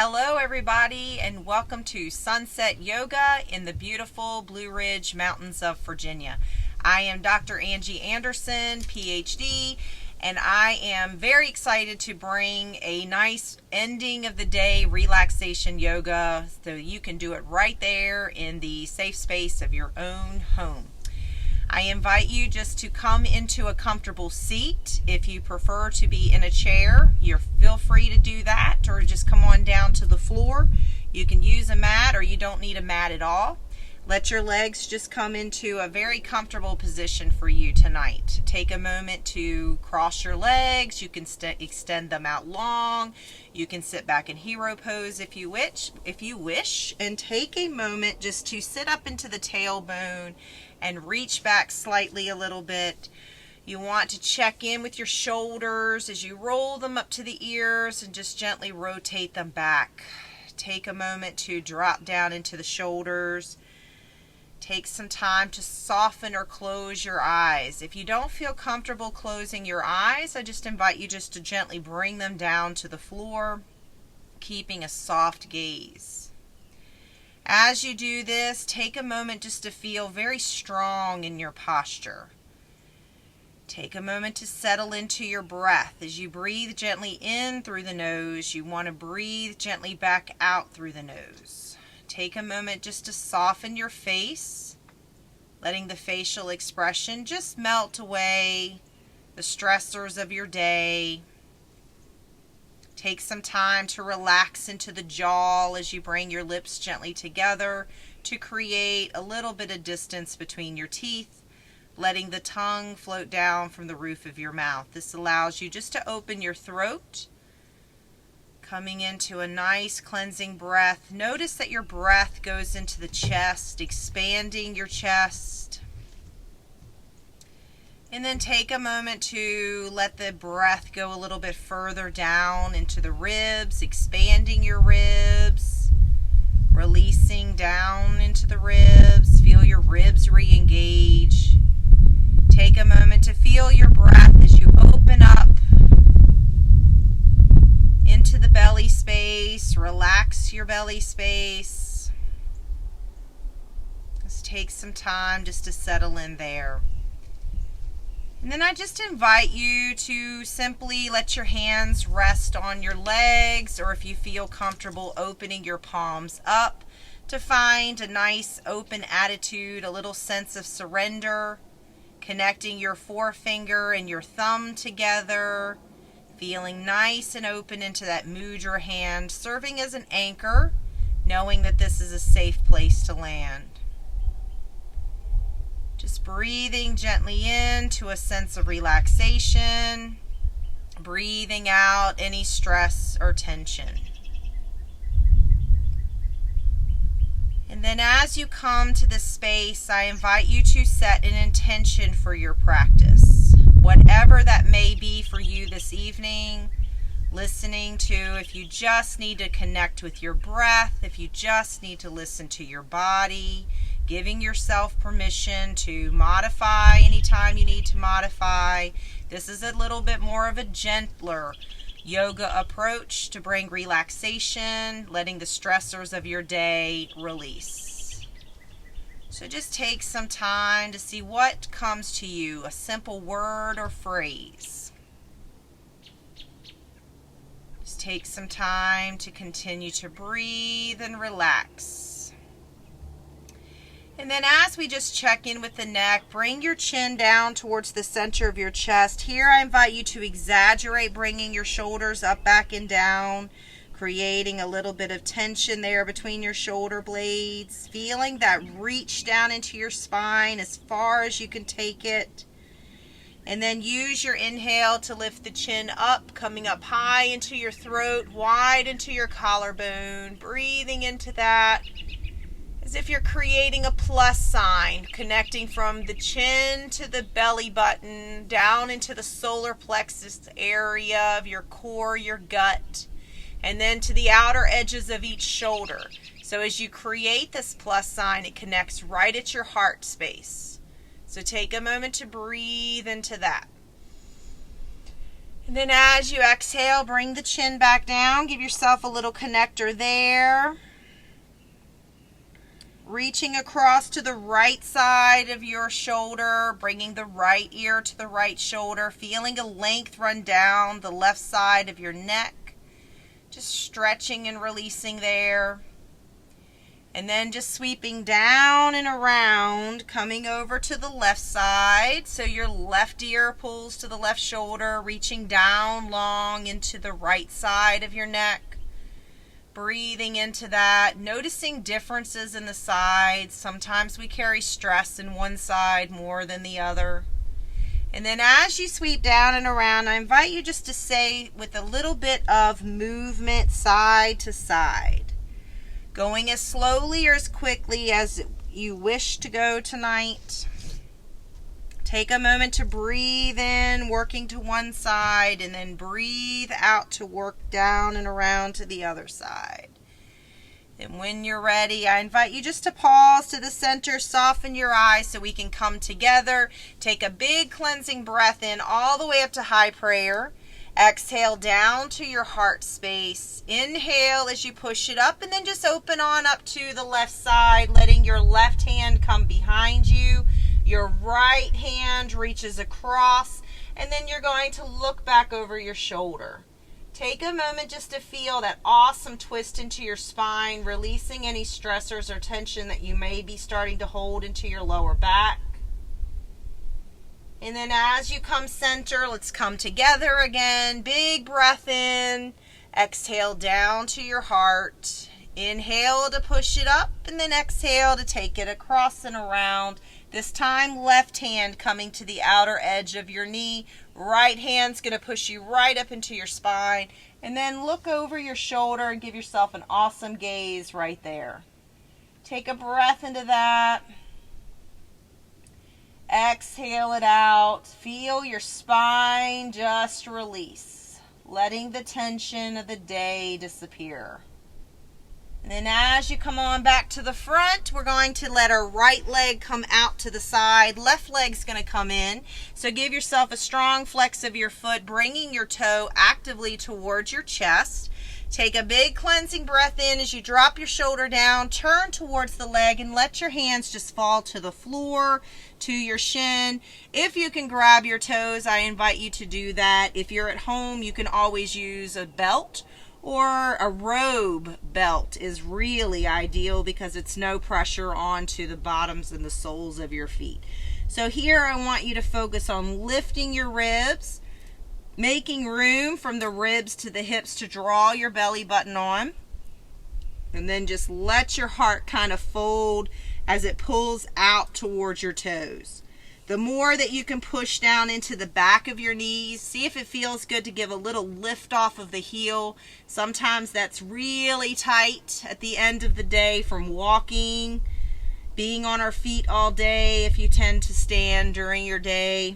Hello everybody and welcome to Sunset Yoga in the beautiful Blue Ridge Mountains of Virginia. I am Dr. Angie Anderson, PhD, and I am very excited to bring a nice ending of the day relaxation yoga so you can do it right there in the safe space of your own home. I invite you just to come into a comfortable seat. If you prefer to be in a chair, feel free to do that, or just come on down to the floor. You can use a mat or you don't need a mat at all. Let your legs just come into a very comfortable position for you tonight. Take a moment to cross your legs. You can extend them out long. You can sit back in hero pose if you wish, and take a moment just to sit up into the tailbone and reach back slightly a little bit. You want to check in with your shoulders as you roll them up to the ears and just gently rotate them back. Take a moment to drop down into the shoulders. Take some time to soften or close your eyes. If you don't feel comfortable closing your eyes, I just invite you just to gently bring them down to the floor, keeping a soft gaze. As you do this, take a moment just to feel very strong in your posture. Take a moment to settle into your breath. As you breathe gently in through the nose, you want to breathe gently back out through the nose. Take a moment just to soften your face, letting the facial expression just melt away the stressors of your day. Take some time to relax into the jaw as you bring your lips gently together to create a little bit of distance between your teeth, letting the tongue float down from the roof of your mouth. This allows you just to open your throat, coming into a nice cleansing breath. Notice that your breath goes into the chest, expanding your chest. And then take a moment to let the breath go a little bit further down into the ribs, expanding your ribs, releasing down into the ribs. Feel your ribs re-engage. Take a moment to feel your breath as you open up into the belly space. Relax your belly space. Just take some time just to settle in there. And then I just invite you to simply let your hands rest on your legs, or if you feel comfortable, opening your palms up to find a nice open attitude, a little sense of surrender, connecting your forefinger and your thumb together, feeling nice and open into that mudra hand, serving as an anchor, knowing that this is a safe place to land. Just breathing gently in to a sense of relaxation, breathing out any stress or tension. And then as you come to this space, I invite you to set an intention for your practice. Whatever that may be for you this evening, listening to, if you just need to connect with your breath, if you just need to listen to your body, giving yourself permission to modify anytime you need to modify. This is a little bit more of a gentler yoga approach to bring relaxation, letting the stressors of your day release. So just take some time to see what comes to you, a simple word or phrase. Just take some time to continue to breathe and relax. And then as we just check in with the neck, bring your chin down towards the center of your chest. Here I invite you to exaggerate, bringing your shoulders up, back, and down, creating a little bit of tension there between your shoulder blades, feeling that reach down into your spine as far as you can take it. And then use your inhale to lift the chin up, coming up high into your throat, wide into your collarbone, breathing into that, as if you're creating a plus sign, connecting from the chin to the belly button, down into the solar plexus area of your core, your gut, and then to the outer edges of each shoulder. So as you create this plus sign, it connects right at your heart space. So take a moment to breathe into that. And then as you exhale, bring the chin back down. Give yourself a little connector there. Reaching across to the right side of your shoulder, bringing the right ear to the right shoulder, feeling a length run down the left side of your neck. Just stretching and releasing there. And then just sweeping down and around, coming over to the left side. So your left ear pulls to the left shoulder, reaching down long into the right side of your neck. Breathing into that, noticing differences in the sides. Sometimes we carry stress in one side more than the other. And then as you sweep down and around, I invite you just to say with a little bit of movement side to side. Going as slowly or as quickly as you wish to go tonight. Take a moment to breathe in, working to one side, and then breathe out to work down and around to the other side. And when you're ready, I invite you just to pause to the center, soften your eyes so we can come together. Take a big cleansing breath in all the way up to high prayer. Exhale down to your heart space. Inhale as you push it up, and then just open on up to the left side, letting your left hand come behind you. Your right hand reaches across, and then you're going to look back over your shoulder. Take a moment just to feel that awesome twist into your spine, releasing any stressors or tension that you may be starting to hold into your lower back. And then as you come center, let's come together again. Big breath in. Exhale down to your heart. Inhale to push it up, and then exhale to take it across and around. This time, left hand coming to the outer edge of your knee. Right hand's going to push you right up into your spine. And then look over your shoulder and give yourself an awesome gaze right there. Take a breath into that. Exhale it out. Feel your spine just release, letting the tension of the day disappear. And then as you come on back to the front, we're going to let our right leg come out to the side. Left leg's going to come in. So give yourself a strong flex of your foot, bringing your toe actively towards your chest. Take a big cleansing breath in as you drop your shoulder down, turn towards the leg, and let your hands just fall to the floor, to your shin. If you can grab your toes, I invite you to do that. If you're at home, you can always use a belt, or a robe belt is really ideal because it's no pressure onto the bottoms and the soles of your feet. So here I want you to focus on lifting your ribs, making room from the ribs to the hips to draw your belly button on. And then just let your heart kind of fold as it pulls out towards your toes. The more that you can push down into the back of your knees, see if it feels good to give a little lift off of the heel. Sometimes that's really tight at the end of the day from walking, being on our feet all day if you tend to stand during your day.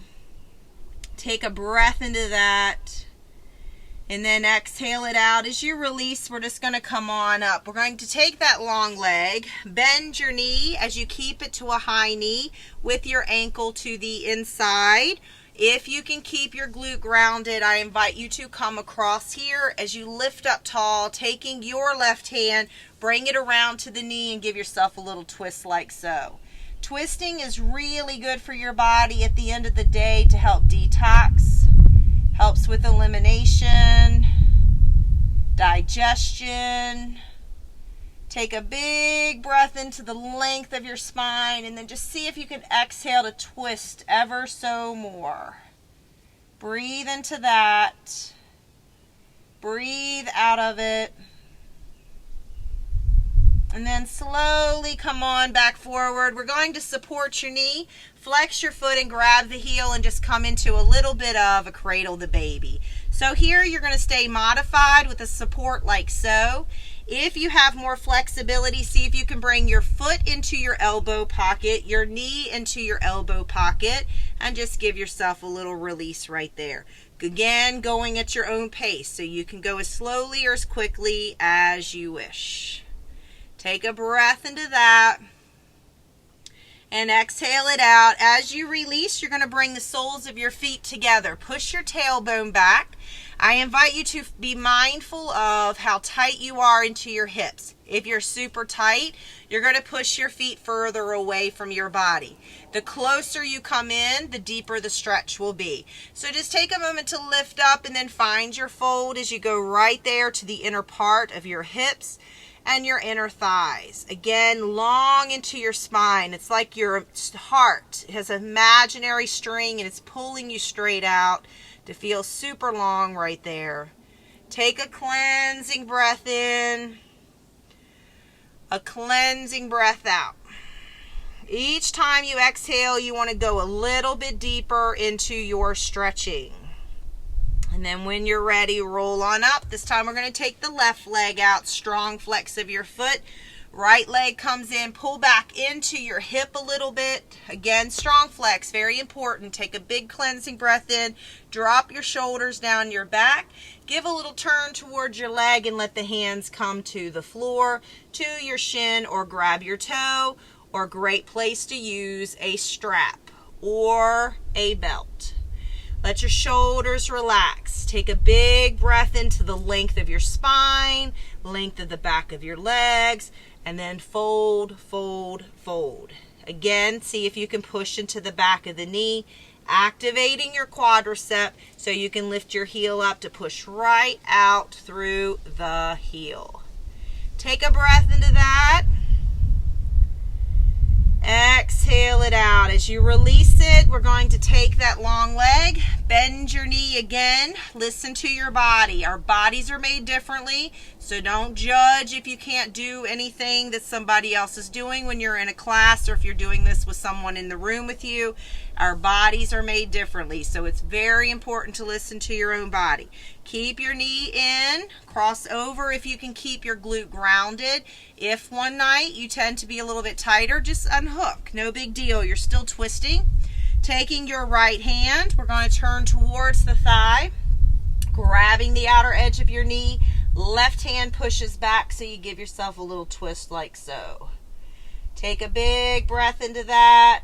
Take a breath into that, and then exhale it out. As you release, we're just going to come on up. We're going to take that long leg, bend your knee as you keep it to a high knee with your ankle to the inside. If you can keep your glute grounded, I invite you to come across here as you lift up tall, taking your left hand, bring it around to the knee and give yourself a little twist like so. Twisting is really good for your body at the end of the day to help detox, helps with elimination, digestion. Take a big breath into the length of your spine, and then just see if you can exhale to twist ever so more. Breathe into that. Breathe out of it. And then slowly come on back forward. We're going to support your knee, flex your foot and grab the heel and just come into a little bit of a cradle the baby. So here you're going to stay modified with a support like so. If you have more flexibility, see if you can bring your foot into your elbow pocket, your knee into your elbow pocket, and just give yourself a little release right there. Again, going at your own pace, so you can go as slowly or as quickly as you wish. Take a breath into that. And exhale it out. As you release, you're going to bring the soles of your feet together. Push your tailbone back. I invite you to be mindful of how tight you are into your hips. If you're super tight, you're going to push your feet further away from your body. The closer you come in, the deeper the stretch will be. So just take a moment to lift up and then find your fold as you go right there to the inner part of your hips and your inner thighs. Again, long into your spine. It's like your heart has an imaginary string and it's pulling you straight out to feel super long right there. Take a cleansing breath in, a cleansing breath out. Each time you exhale, you want to go a little bit deeper into your stretching. And then when you're ready, roll on up. This time we're going to take the left leg out, strong flex of your foot. Right leg comes in, pull back into your hip a little bit. Again, strong flex, very important. Take a big cleansing breath in, drop your shoulders down your back. Give a little turn towards your leg and let the hands come to the floor, to your shin, or grab your toe, or great place to use a strap or a belt. Let your shoulders relax. Take a big breath into the length of your spine, length of the back of your legs, and then fold, fold, fold. Again, see if you can push into the back of the knee, activating your quadricep so you can lift your heel up to push right out through the heel. Take a breath into that. Exhale it out. As you release it, we're going to take that long leg, bend your knee again, listen to your body. Our bodies are made differently, so don't judge if you can't do anything that somebody else is doing when you're in a class or if you're doing this with someone in the room with you. Our bodies are made differently, so it's very important to listen to your own body. Keep your knee in, cross over if you can keep your glute grounded. If one night you tend to be a little bit tighter, just unhook. No big deal. You're still twisting. Taking your right hand, we're going to turn towards the thigh, grabbing the outer edge of your knee. Left hand pushes back so you give yourself a little twist like so. Take a big breath into that.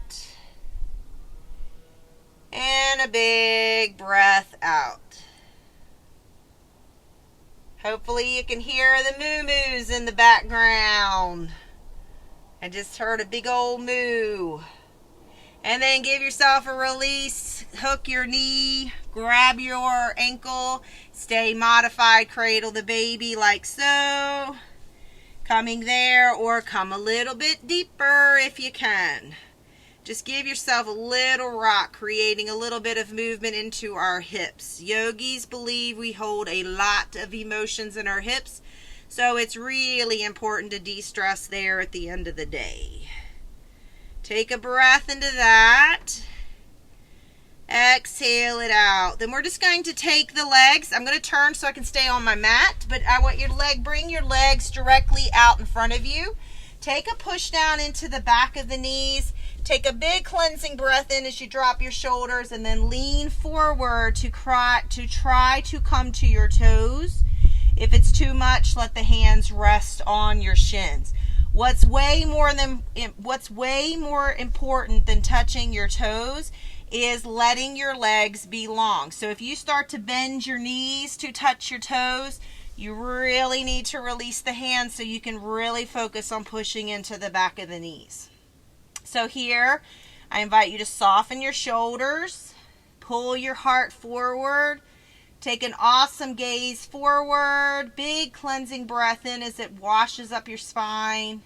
And a big breath out. Hopefully you can hear the moo-moos in the background. I just heard a big old moo. And then give yourself a release. Hook your knee. Grab your ankle. Stay modified. Cradle the baby like so. Coming there, or come a little bit deeper if you can. Just give yourself a little rock, creating a little bit of movement into our hips. Yogis believe we hold a lot of emotions in our hips, so it's really important to de-stress there at the end of the day. Take a breath into that. Exhale it out. Then we're just going to take the legs. I'm going to turn so I can stay on my mat, but I want bring your legs directly out in front of you. Take a push down into the back of the knees. Take a big cleansing breath in as you drop your shoulders, and then lean forward to try to come to your toes. If it's too much, let the hands rest on your shins. What's way more important than touching your toes is letting your legs be long. So if you start to bend your knees to touch your toes, you really need to release the hands so you can really focus on pushing into the back of the knees. So here, I invite you to soften your shoulders, pull your heart forward, take an awesome gaze forward, big cleansing breath in as it washes up your spine.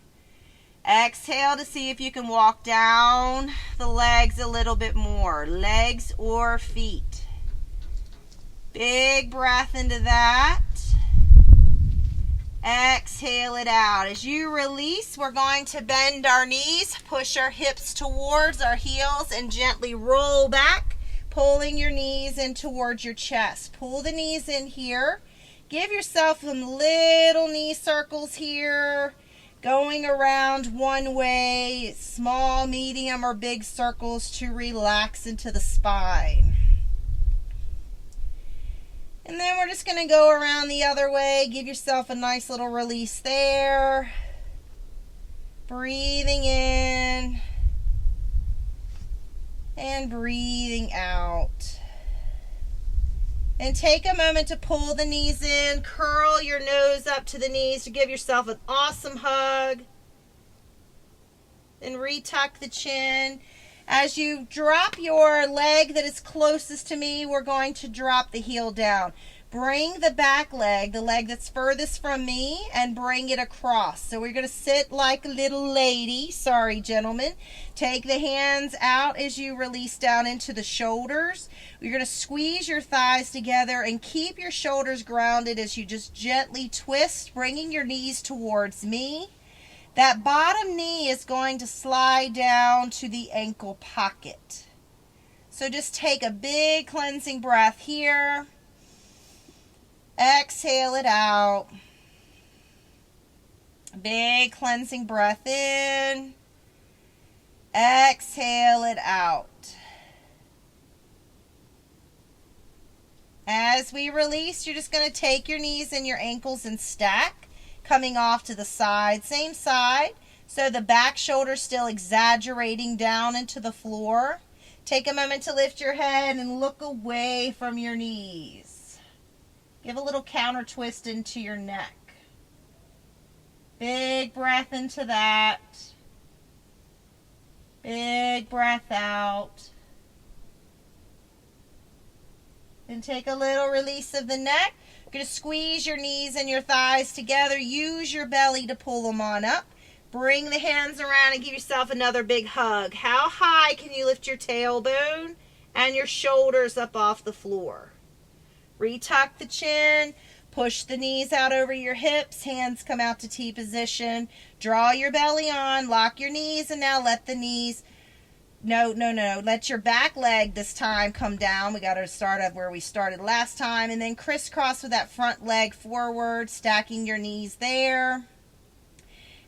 Exhale to see if you can walk down the legs a little bit more, legs or feet. Big breath into that. Exhale it out. As you release, we're going to bend our knees, push our hips towards our heels, and gently roll back, pulling your knees in towards your chest. Pull the knees in here. Give yourself some little knee circles here, going around one way, small, medium, or big circles to relax into the spine. And then we're just going to go around the other way. Give yourself a nice little release there. Breathing in And breathing out. And take a moment to pull the knees in. Curl your nose up to the knees to give yourself an awesome hug. And retuck the chin. As you drop your leg that is closest to me, we're going to drop the heel down. Bring the back leg, the leg that's furthest from me, and bring it across. So we're going to sit like a little lady. Sorry, gentlemen. Take the hands out as you release down into the shoulders. You're going to squeeze your thighs together and keep your shoulders grounded as you just gently twist, bringing your knees towards me. That bottom knee is going to slide down to the ankle pocket. So just take a big cleansing breath here. Exhale it out. Big cleansing breath in. Exhale it out. As we release, you're just going to take your knees and your ankles and stack, coming off to the side, same side. So the back shoulder still exaggerating down into the floor. Take a moment to lift your head and look away from your knees. Give a little counter twist into your neck. Big breath into that. Big breath out. Then take a little release of the neck. You're going to squeeze your knees and your thighs together. Use your belly to pull them on up. Bring the hands around and give yourself another big hug. How high can you lift your tailbone and your shoulders up off the floor? Retuck the chin. Push the knees out over your hips. Hands come out to T position. Draw your belly on. Lock your knees. And now let the knees... No. Let your back leg this time come down. We got to start up where we started last time. And then crisscross with that front leg forward. Stacking your knees there.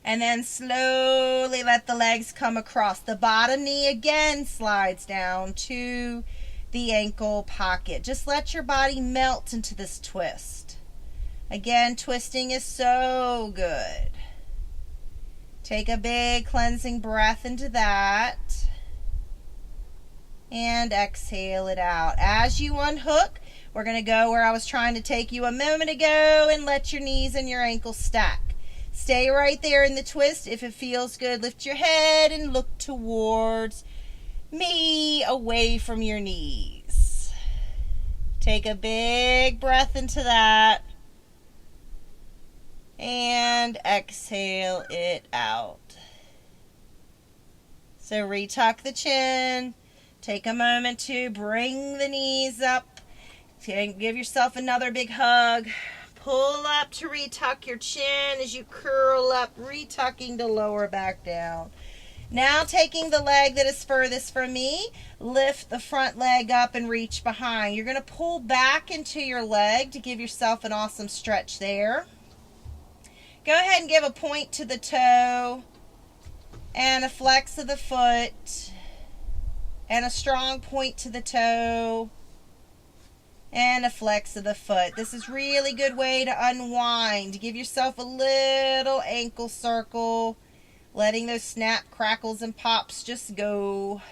And then slowly let the legs come across. The bottom knee again slides down to the ankle pocket. Just let your body melt into this twist. Again, twisting is so good. Take a big cleansing breath into that. And exhale it out. As you unhook, we're going to go where I was trying to take you a moment ago and let your knees and your ankles stack. Stay right there in the twist. If it feels good, lift your head and look towards me, away from your knees. Take a big breath into that. And exhale it out. So retuck the chin. Take a moment to bring the knees up. Give yourself another big hug. Pull up to retuck your chin as you curl up, retucking to lower back down. Now taking the leg that is furthest from me, lift the front leg up and reach behind. You're going to pull back into your leg to give yourself an awesome stretch there. Go ahead and give a point to the toe and a flex of the foot and a strong point to the toe and a flex of the foot. This is really good way to unwind. Give yourself a little ankle circle, letting those snap, crackles, and pops just go.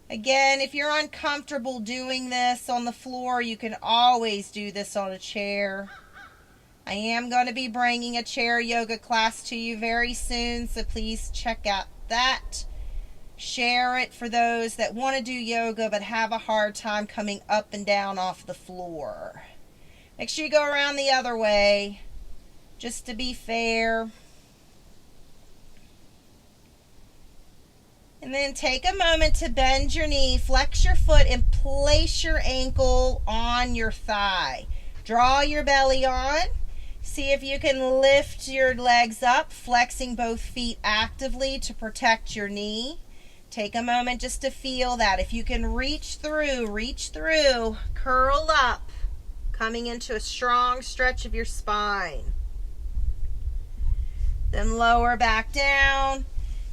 Again, if you're uncomfortable doing this on the floor, you can always do this on a chair. I am going to be bringing a chair yoga class to you very soon, so please check out that. Share it for those that want to do yoga but have a hard time coming up and down off the floor. Make sure you go around the other way, just to be fair. And then take a moment to bend your knee, flex your foot, and place your ankle on your thigh. Draw your belly on. See if you can lift your legs up, flexing both feet actively to protect your knee. Take a moment just to feel that. If you can reach through, curl up, coming into a strong stretch of your spine. Then lower back down.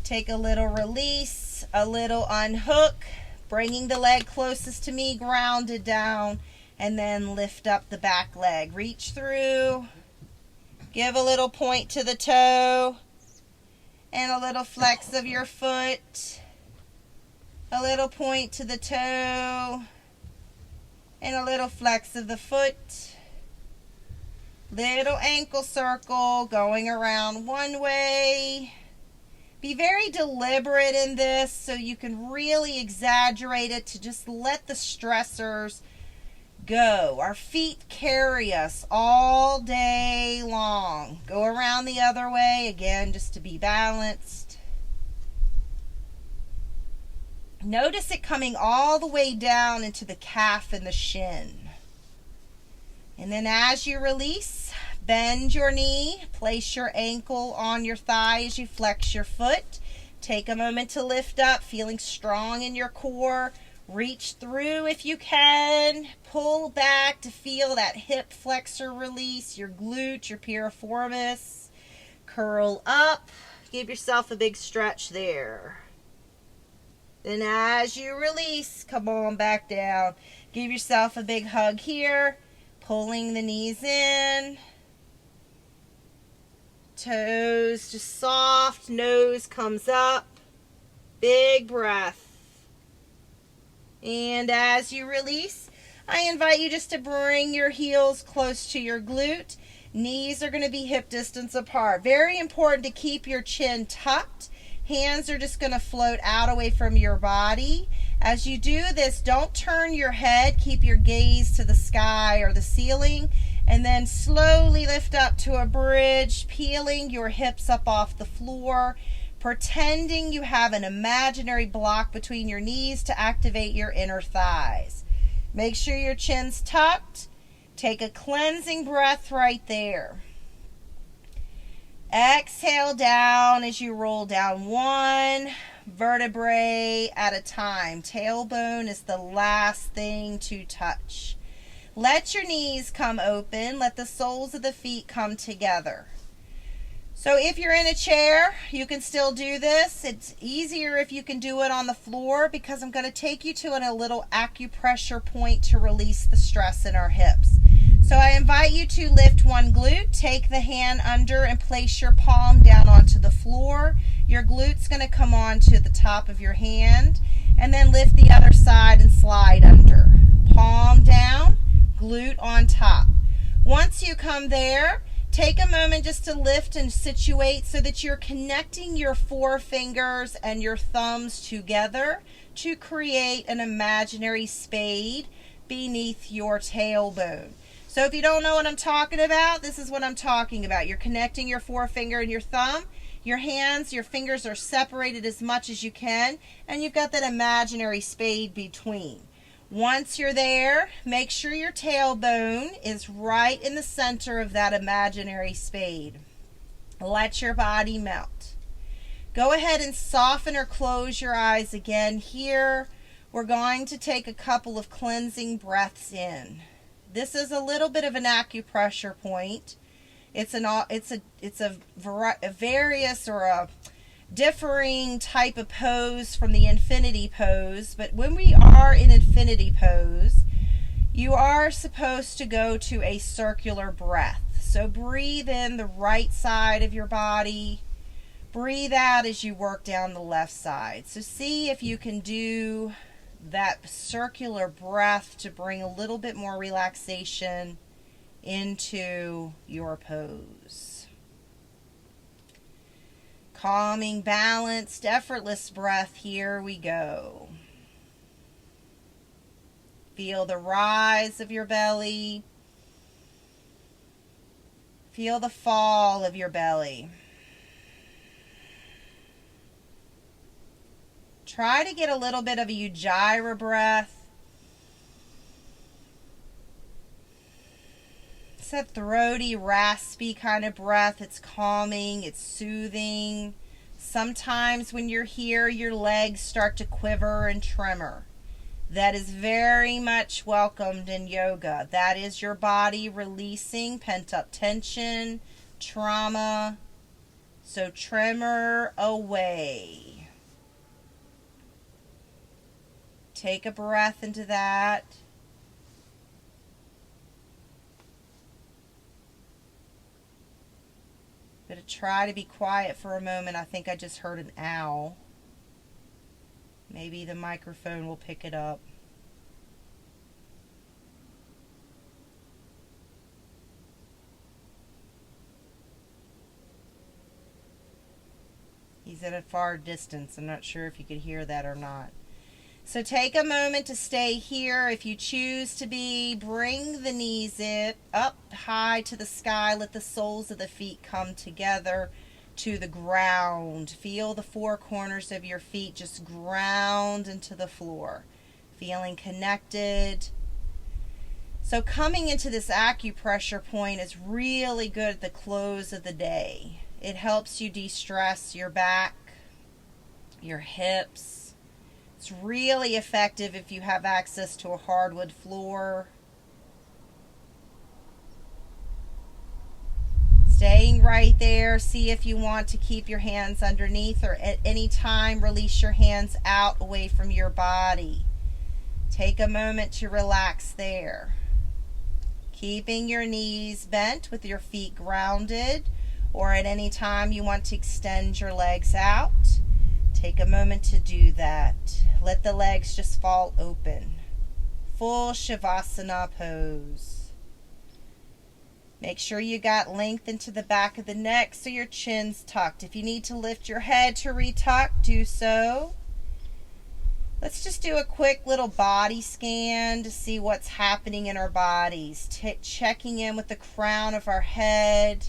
Take a little release, a little unhook, bringing the leg closest to me, grounded down, and then lift up the back leg. Reach through. Give a little point to the toe and a little flex of your foot A little point to the toe. And a little flex of the foot. Little ankle circle going around one way. Be very deliberate in this so you can really exaggerate it to just let the stressors go. Our feet carry us all day long. Go around the other way, again, just to be balanced. Notice it coming all the way down into the calf and the shin. And then as you release, bend your knee, place your ankle on your thigh as you flex your foot. Take a moment to lift up, feeling strong in your core. Reach through if you can. Pull back to feel that hip flexor release, your glute, your piriformis. Curl up. Give yourself a big stretch there. Then as you release, come on back down. Give yourself a big hug here. Pulling the knees in. Toes just soft. Nose comes up. Big breath. And as you release, I invite you just to bring your heels close to your glute. Knees are going to be hip distance apart. Very important to keep your chin tucked. Hands are just going to float out away from your body. As you do this, don't turn your head. Keep your gaze to the sky or the ceiling. And then slowly lift up to a bridge, peeling your hips up off the floor. Pretending you have an imaginary block between your knees to activate your inner thighs. Make sure your chin's tucked. Take a cleansing breath right there. Exhale down as you roll down one vertebrae at a time. Tailbone is the last thing to touch. Let your knees come open. Let the soles of the feet come together. So if you're in a chair, you can still do this. It's easier if you can do it on the floor because I'm going to take you to a little acupressure point to release the stress in our hips. So I invite you to lift one glute, take the hand under and place your palm down onto the floor. Your glute's going to come onto the top of your hand, and then lift the other side and slide under. Palm down, glute on top. Once you come there, take a moment just to lift and situate so that you're connecting your forefingers and your thumbs together to create an imaginary spade beneath your tailbone. So if you don't know what I'm talking about, this is what I'm talking about. You're connecting your forefinger and your thumb. Your hands, your fingers are separated as much as you can, and you've got that imaginary spade between. Once you're there, make sure your tailbone is right in the center of that imaginary spade. Let your body melt. Go ahead and soften or close your eyes again here. We're going to take a couple of cleansing breaths in. This is a little bit of an acupressure point. It's a various or a differing type of pose from the infinity pose, but when we are in infinity pose, you are supposed to go to a circular breath. So breathe in the right side of your body, breathe out as you work down the left side. So see if you can do that circular breath to bring a little bit more relaxation into your pose. Calming, balanced, effortless breath. Here we go. Feel the rise of your belly. Feel the fall of your belly. Try to get a little bit of a Ujjayi breath. It's a throaty, raspy kind of breath. It's calming, it's soothing. Sometimes when you're here, your legs start to quiver and tremor. That is very much welcomed in yoga. That is your body releasing pent-up tension, trauma. So tremor away. Take a breath into that. But try to be quiet for a moment. I think I just heard an owl. Maybe the microphone will pick it up. He's at a far distance. I'm not sure if you could hear that or not. So take a moment to stay here. If you choose to be, bring the knees up high to the sky. Let the soles of the feet come together to the ground. Feel the four corners of your feet just ground into the floor. Feeling connected. So coming into this acupressure point is really good at the close of the day. It helps you de-stress your back, your hips. It's really effective if you have access to a hardwood floor. Staying right there. See if you want to keep your hands underneath, or at any time release your hands out away from your body. Take a moment to relax there. Keeping your knees bent with your feet grounded, or at any time you want to extend your legs out, take a moment to do that. Let the legs just fall open. Full Shavasana pose. Make sure you got length into the back of the neck so your chin's tucked. If you need to lift your head to retuck, do so. Let's just do a quick little body scan to see what's happening in our bodies. Checking in with the crown of our head.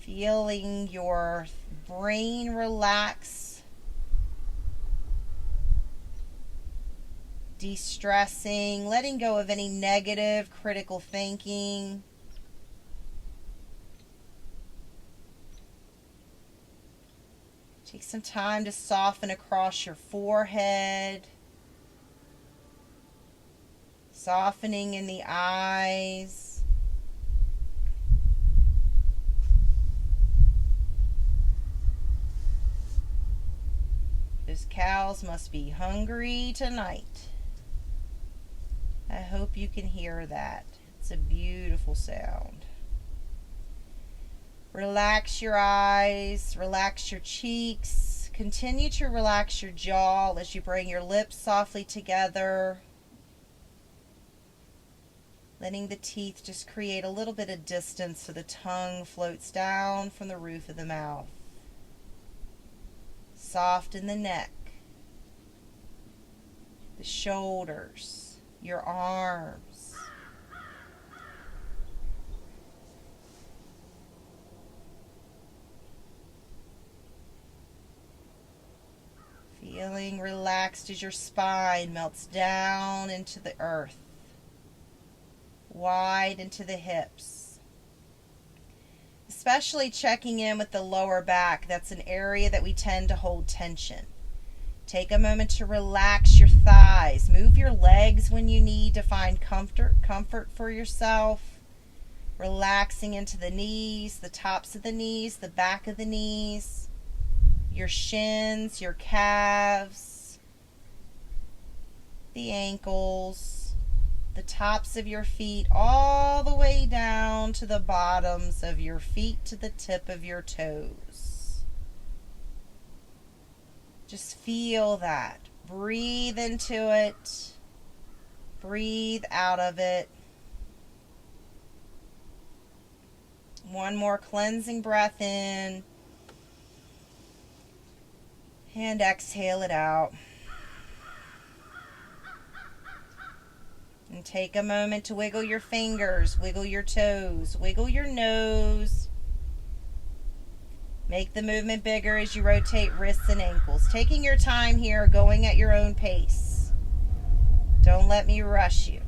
Feeling your brain relax. De-stressing, letting go of any negative, critical thinking. Take some time to soften across your forehead. Softening in the eyes. Those cows must be hungry tonight. I hope you can hear that. It's a beautiful sound. Relax your eyes, relax your cheeks. Continue to relax your jaw as you bring your lips softly together. Letting the teeth just create a little bit of distance so the tongue floats down from the roof of the mouth. Soften the neck, the shoulders, your arms. Feeling relaxed as your spine melts down into the earth, wide into the hips. Especially checking in with the lower back. That's an area that we tend to hold tension. Take a moment to relax your thighs. Move your legs when you need to find comfort for yourself. Relaxing into the knees, the tops of the knees, the back of the knees, your shins, your calves, the ankles, the tops of your feet, all the way down to the bottoms of your feet, to the tip of your toes. Just feel that. Breathe into it. Breathe out of it. One more cleansing breath in. And exhale it out. And take a moment to wiggle your fingers, wiggle your toes, wiggle your nose. Make the movement bigger as you rotate wrists and ankles. Taking your time here, going at your own pace. Don't let me rush you.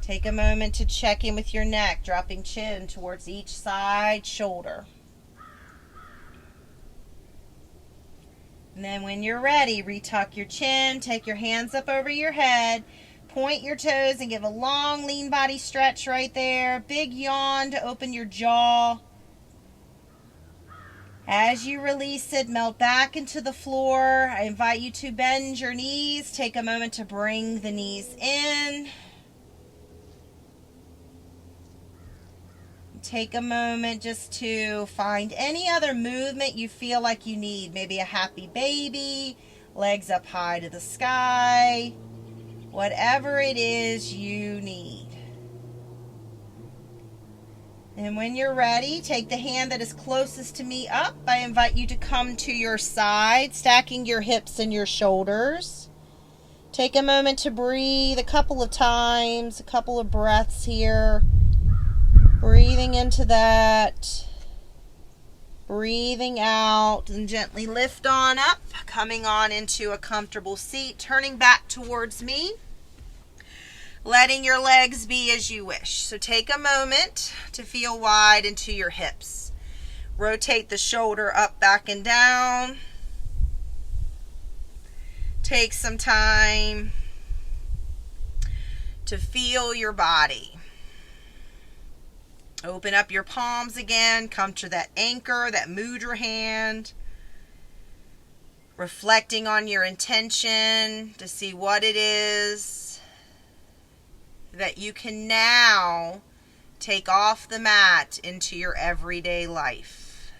Take a moment to check in with your neck, dropping chin towards each side shoulder. And then when you're ready, retuck your chin, take your hands up over your head, point your toes and give a long lean body stretch right there. Big yawn to open your jaw. As you release it, melt back into the floor. I invite you to bend your knees. Take a moment to bring the knees in. take a moment just to find any other movement you feel like you need. Maybe a happy baby, legs up high to the sky, whatever it is you need. And when you're ready, take the hand that is closest to me up. I invite you to come to your side, stacking your hips and your shoulders. Take a moment to breathe a couple of times, a couple of breaths here. Breathing into that, breathing out, and gently lift on up, coming on into a comfortable seat, turning back towards me, letting your legs be as you wish. So take a moment to feel wide into your hips. Rotate the shoulder up, back, and down. Take some time to feel your body. Open up your palms again. Come to that anchor, that mudra hand. Reflecting on your intention to see what it is that you can now take off the mat into your everyday life.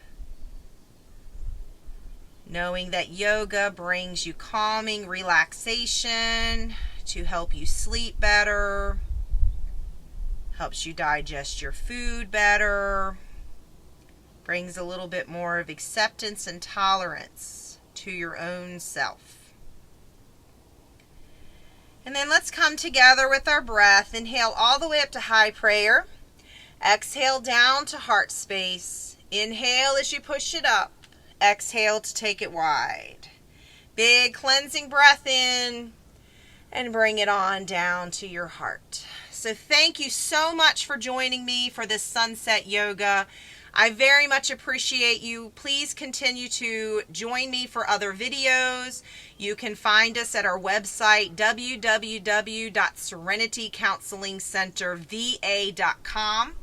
Knowing that yoga brings you calming relaxation to help you sleep better, helps you digest your food better, brings a little bit more of acceptance and tolerance to your own self. And then let's come together with our breath. Inhale all the way up to high prayer. Exhale down to heart space. Inhale as you push it up. Exhale to take it wide. Big cleansing breath in and bring it on down to your heart. So thank you so much for joining me for this sunset yoga. I very much appreciate you. Please continue to join me for other videos. You can find us at our website, www.serenitycounselingcenterva.com.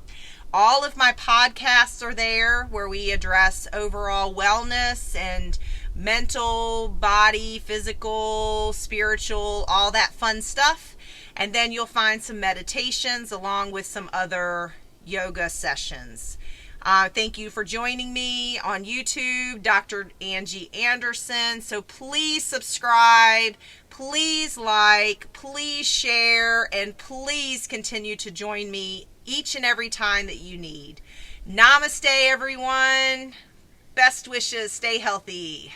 All of my podcasts are there where we address overall wellness and mental, body, physical, spiritual, all that fun stuff. And then you'll find some meditations along with some other yoga sessions. Thank you for joining me on YouTube, Dr. Angie Anderson. So please subscribe, please like, please share, and please continue to join me each and every time that you need. Namaste, everyone. Best wishes. Stay healthy.